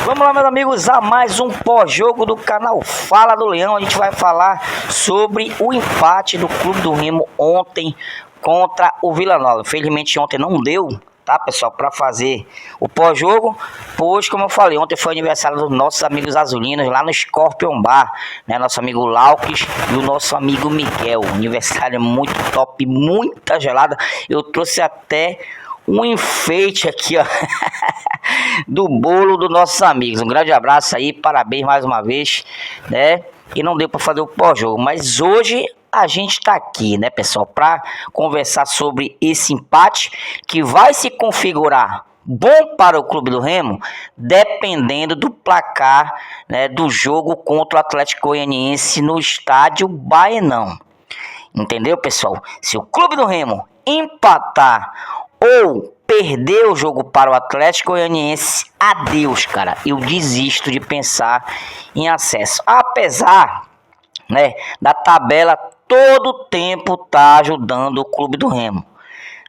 Vamos lá, meus amigos, a mais um pós-jogo do canal Fala do Leão. A gente vai falar sobre o empate do Clube do Remo ontem contra o Vila Nova. Infelizmente ontem não deu, tá, pessoal, para fazer o pós-jogo, pois, como eu falei, ontem foi aniversário dos nossos amigos azulinos lá no Scorpion Bar, né, nosso amigo Lauques e o nosso amigo Miguel. Aniversário muito top, muita gelada. Eu trouxe até um enfeite aqui, ó, do bolo dos nossos amigos. Um grande abraço aí, parabéns mais uma vez, né? E não deu para fazer o pós-jogo, mas hoje a gente tá aqui, né, pessoal, para conversar sobre esse empate que vai se configurar bom para o Clube do Remo, dependendo do placar, né, do jogo contra o Atlético Goianiense no estádio Baenão. Entendeu, pessoal? Se o Clube do Remo empatar ou perder o jogo para o Atlético Goianiense, adeus, cara. Eu desisto de pensar em acesso. Apesar, né, da tabela todo tempo tá ajudando o Clube do Remo,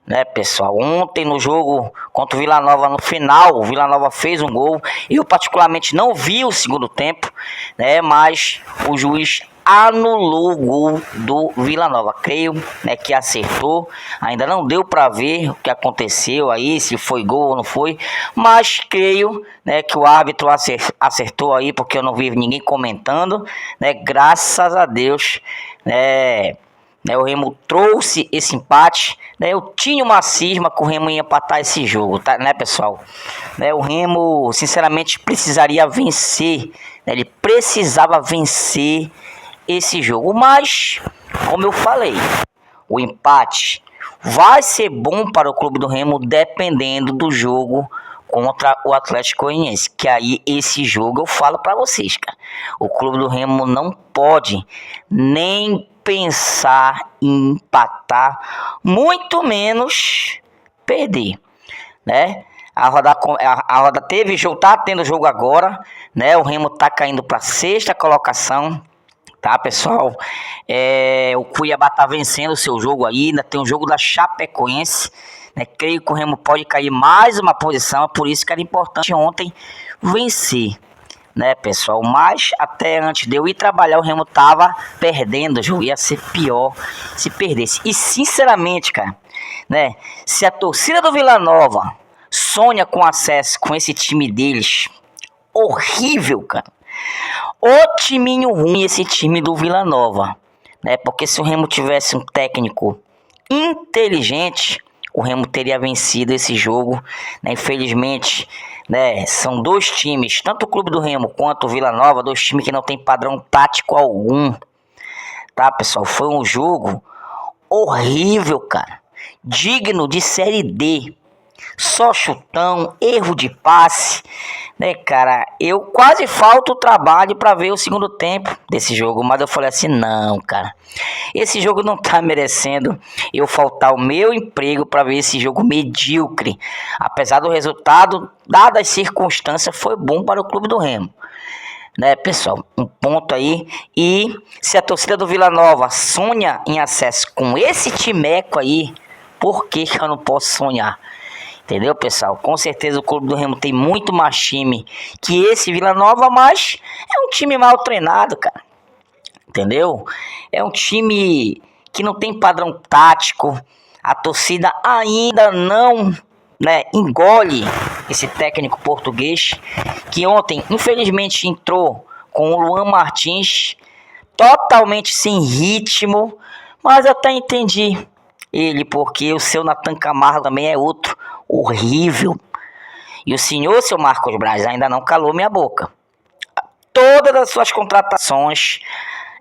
né, pessoal? Ontem no jogo contra o Vila Nova, no final, o Vila Nova fez um gol. Eu particularmente não vi o segundo tempo, né, mas o juiz anulou o gol do Vila Nova. Creio, né, que acertou. Ainda não deu para ver o que aconteceu aí, se foi gol ou não foi, mas creio, né, que o árbitro acertou aí, porque eu não vi ninguém comentando, né? Graças a Deus, né, o Remo trouxe esse empate, né? Eu tinha uma cisma que o Remo ia empatar esse jogo, tá, né, pessoal? Né, o Remo, sinceramente, precisaria vencer, né? Ele precisava vencer esse jogo, mas, como eu falei, o empate vai ser bom para o Clube do Remo dependendo do jogo contra o Atlético Goianiense, que aí esse jogo eu falo para vocês, cara. O Clube do Remo não pode nem pensar em empatar, muito menos perder, né? A roda teve jogo, tá tendo jogo agora, né? O Remo tá caindo para sexta colocação, tá, pessoal? O Cuiabá tá vencendo o seu jogo aí, ainda tem o jogo da Chapecoense, né? Creio que o Remo pode cair mais uma posição, por isso que era importante ontem vencer, né, pessoal? Mas até antes de eu ir trabalhar, o Remo tava perdendo o jogo, ia ser pior se perdesse. E sinceramente, cara, né, se a torcida do Vila Nova sonha com acesso com esse time deles, horrível, cara. O timinho ruim esse time do Vila Nova, né? Porque se o Remo tivesse um técnico inteligente, o Remo teria vencido esse jogo, né? Infelizmente, né, são dois times, tanto o Clube do Remo quanto o Vila Nova, dois times que não tem padrão tático algum, tá, pessoal? Foi um jogo horrível, cara, digno de Série D. Só chutão, erro de passe, né, cara? Eu quase falto o trabalho para ver o segundo tempo desse jogo, mas eu falei assim, não, cara, esse jogo não tá merecendo eu faltar o meu emprego para ver esse jogo medíocre. Apesar do resultado, dadas as circunstâncias, foi bom para o Clube do Remo, né, pessoal? Um ponto aí. E se a torcida do Vila Nova sonha em acesso com esse timeco aí, por que eu não posso sonhar? Entendeu, pessoal? Com certeza o Clube do Remo tem muito mais time que esse Vila Nova, mas é um time mal treinado, cara. Entendeu? É um time que não tem padrão tático. A torcida ainda não, né, engole esse técnico português, que ontem, infelizmente, entrou com o Luan Martins totalmente sem ritmo, mas eu até entendi ele, porque o seu Nathan Camargo também é outro horrível. E o senhor, seu Marcos Braz, ainda não calou minha boca. Todas as suas contratações,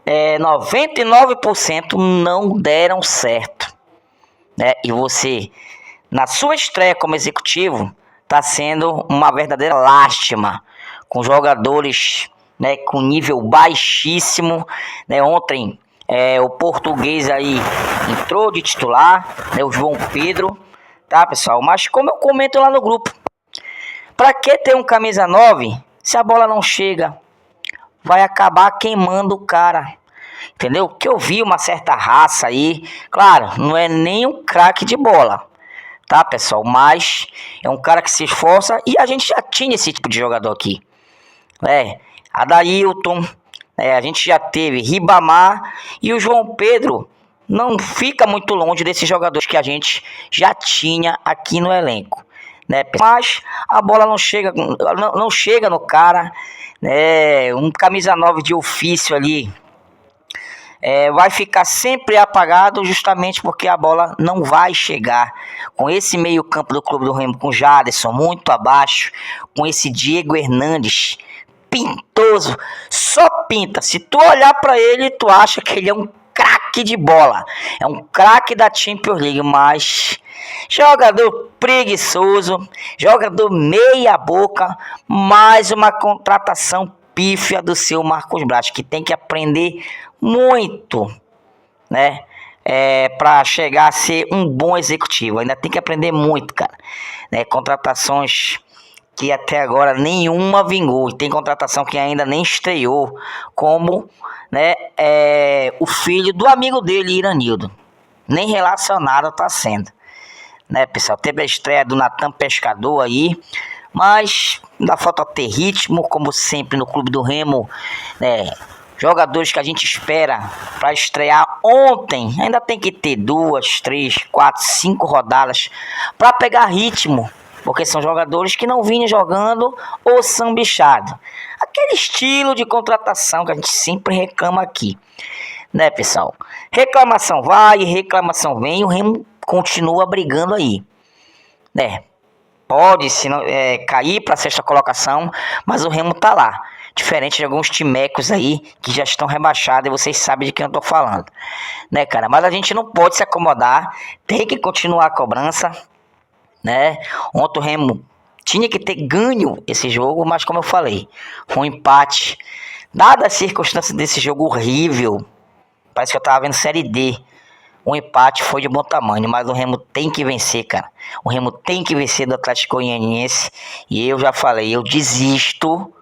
99% não deram certo, né? E você, na sua estreia como executivo, está sendo uma verdadeira lástima, com jogadores, né, com nível baixíssimo, né? Ontem o português aí entrou de titular, né, o João Pedro, tá, pessoal? Mas como eu comento lá no grupo, pra que ter um camisa 9 se a bola não chega? Vai acabar queimando o cara, entendeu? Que eu vi uma certa raça aí, claro, não é nem um craque de bola, tá, pessoal? Mas é um cara que se esforça e a gente já tinha esse tipo de jogador aqui, Adailton, a gente já teve Ribamar e o João Pedro não fica muito longe desses jogadores que a gente já tinha aqui no elenco, né? Mas a bola não chega no cara, né? Um camisa 9 de ofício ali vai ficar sempre apagado, justamente porque a bola não vai chegar. Com esse meio campo do Clube do Remo, com Jaderson muito abaixo, com esse Diego Hernandes pintoso, só pinta. Se tu olhar para ele, tu acha que ele é um craque de bola, é um craque da Champions League, mas jogador preguiçoso, jogador meia boca, mais uma contratação pífia do seu Marcos Braz, que tem que aprender muito, né? Para chegar a ser um bom executivo, ainda tem que aprender muito, cara, né? Contratações que até agora nenhuma vingou, e tem contratação que ainda nem estreou, como, né, o filho do amigo dele, Iranildo, nem relacionado tá sendo, né, pessoal? Teve a estreia do Natan Pescador aí, mas ainda falta ter ritmo, como sempre no Clube do Remo, né? Jogadores que a gente espera para estrear ontem, ainda tem que ter 2, 3, 4, 5 rodadas para pegar ritmo, porque são jogadores que não vinham jogando ou são bichados. Aquele estilo de contratação que a gente sempre reclama aqui, né, pessoal? Reclamação vai, reclamação vem, e o Remo continua brigando aí, né? Pode se não, cair para a sexta colocação, mas o Remo tá lá. Diferente de alguns timecos aí que já estão rebaixados, e vocês sabem de quem eu tô falando, né, cara? Mas a gente não pode se acomodar, tem que continuar a cobrança, né? Ontem o Remo tinha que ter ganho esse jogo, mas como eu falei, foi um empate. Dada as circunstâncias desse jogo horrível, parece que eu tava vendo Série D. O empate foi de bom tamanho, mas o Remo tem que vencer, cara. O Remo tem que vencer do Atlético Goianiense. E eu já falei, eu desisto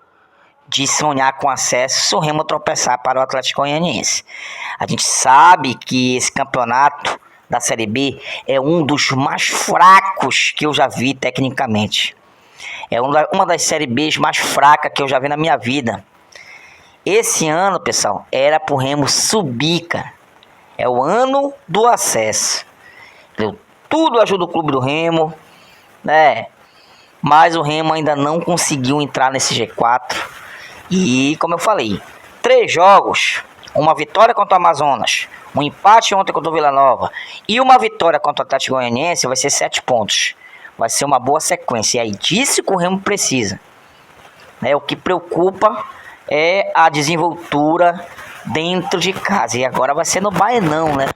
de sonhar com acesso se o Remo tropeçar para o Atlético Goianiense. A gente sabe que esse campeonato da Série B é um dos mais fracos que eu já vi tecnicamente. É uma das Série Bs mais fracas que eu já vi na minha vida. Esse ano, pessoal, era pro Remo subir, cara. É o ano do acesso. Tudo ajuda o Clube do Remo, né? Mas o Remo ainda não conseguiu entrar nesse G4. E, como eu falei, 3 jogos, uma vitória contra o Amazonas, um empate ontem contra o Vila Nova e uma vitória contra o Atlético Goianiense, vai ser 7 pontos. Vai ser uma boa sequência. E aí disso que o Remo precisa, né? O que preocupa é a desenvoltura dentro de casa. E agora vai ser no Baenão, né?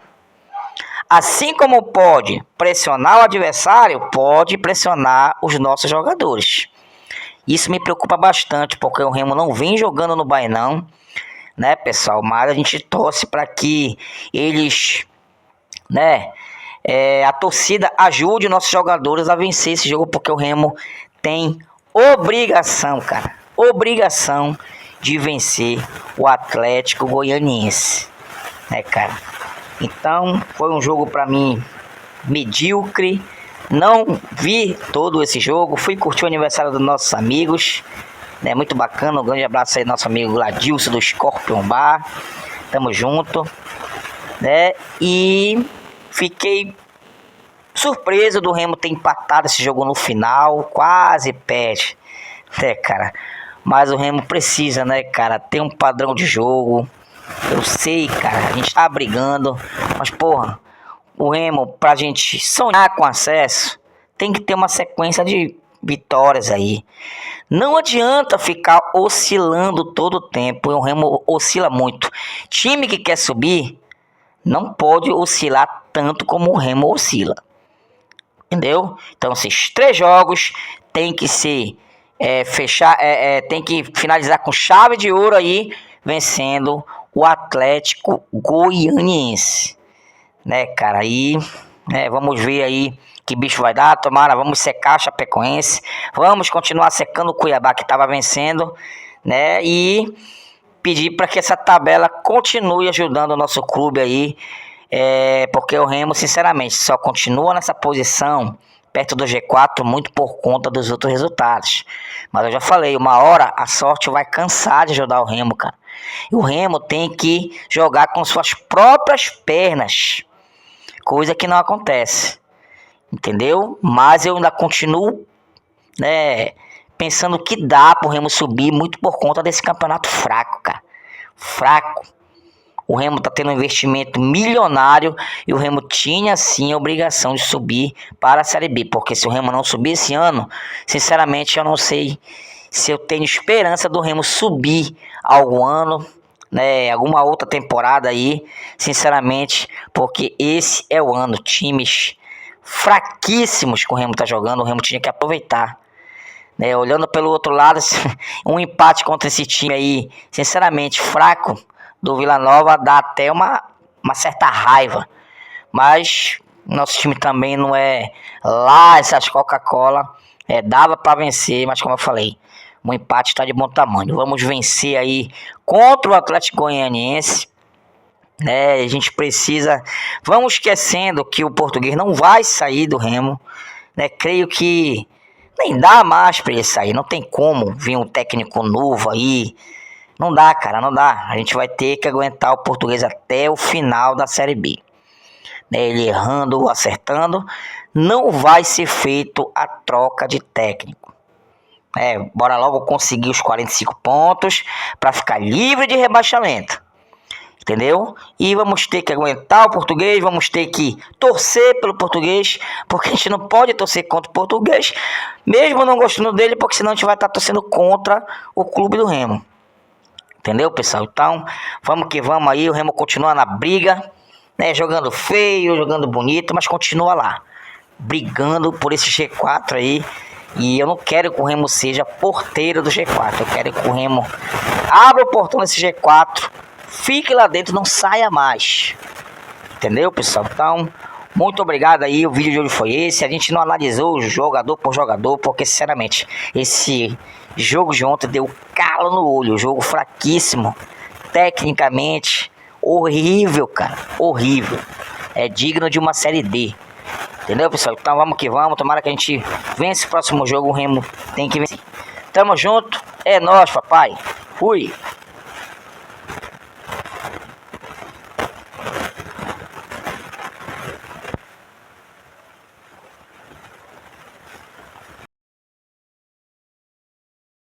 Assim como pode pressionar o adversário, pode pressionar os nossos jogadores. Isso me preocupa bastante, porque o Remo não vem jogando no Baenão, né, pessoal? Mas a gente torce para que eles, né, a torcida ajude nossos jogadores a vencer esse jogo, porque o Remo tem obrigação, cara, obrigação de vencer o Atlético Goianiense, né, cara? Então, foi um jogo para mim medíocre. Não vi todo esse jogo, fui curtir o aniversário dos nossos amigos, né? Muito bacana, um grande abraço aí nosso amigo Gladilson do Scorpion Bar. Tamo junto, né? E fiquei surpreso do Remo ter empatado esse jogo no final, quase perde, né, cara? Mas o Remo precisa, né, cara, ter um padrão de jogo. Eu sei, cara, a gente tá brigando, mas porra, o Remo, pra gente sonhar com acesso, tem que ter uma sequência de vitórias aí. Não adianta ficar oscilando todo o tempo, o Remo oscila muito. Time que quer subir não pode oscilar tanto como o Remo oscila, entendeu? Então esses 3 jogos tem que ser tem que finalizar com chave de ouro aí, vencendo o Atlético Goianiense, né, cara? Aí, vamos ver aí que bicho vai dar. Tomara, vamos secar a Chapecoense, vamos continuar secando o Cuiabá, que estava vencendo, né? E pedir para que essa tabela continue ajudando o nosso clube aí, porque o Remo, sinceramente, só continua nessa posição perto do G4 muito por conta dos outros resultados. Mas eu já falei, uma hora a sorte vai cansar de ajudar o Remo, cara. E o Remo tem que jogar com suas próprias pernas, coisa que não acontece, entendeu? Mas eu ainda continuo, né, pensando que dá pro Remo subir muito por conta desse campeonato fraco, cara. Fraco. O Remo tá tendo um investimento milionário e o Remo tinha sim a obrigação de subir para a Série B, porque se o Remo não subir esse ano, sinceramente eu não sei se eu tenho esperança do Remo subir algum ano, né, alguma outra temporada aí, sinceramente, porque esse é o ano. Times fraquíssimos que o Remo tá jogando, o Remo tinha que aproveitar. Né, olhando pelo outro lado, um empate contra esse time aí, sinceramente, fraco, do Vila Nova, dá até uma certa raiva. Mas nosso time também não é lá essas Coca-Cola. Dava para vencer, mas como eu falei, o empate está de bom tamanho. Vamos vencer aí contra o Atlético Goianiense. Né, a gente precisa. Vamos esquecendo que o Português não vai sair do Remo. Né, creio que nem dá mais para ele sair. Não tem como vir um técnico novo aí. Não dá, cara, não dá. A gente vai ter que aguentar o Português até o final da Série B. Né, ele errando ou acertando, não vai ser feito a troca de técnico. Bora logo conseguir os 45 pontos para ficar livre de rebaixamento. Entendeu? E vamos ter que aguentar o Português, vamos ter que torcer pelo Português, porque a gente não pode torcer contra o Português, mesmo não gostando dele, porque senão a gente vai estar torcendo contra o clube do Remo. Entendeu, pessoal? Então, vamos que vamos aí, o Remo continua na briga, né? Jogando feio, jogando bonito, mas continua lá, brigando por esse G4 aí. E eu não quero que o Remo seja porteiro do G4, eu quero que o Remo abra o portão desse G4, fique lá dentro, não saia mais. Entendeu, pessoal? Então, muito obrigado aí, o vídeo de hoje foi esse. A gente não analisou jogador por jogador, porque sinceramente, esse jogo de ontem deu calo no olho. Jogo fraquíssimo, tecnicamente, horrível, cara, horrível. É digno de uma Série D. Entendeu, pessoal? Então vamos que vamos, tomara que a gente vença o próximo jogo, o Remo tem que vencer. Tamo junto, é nóis, papai. Fui.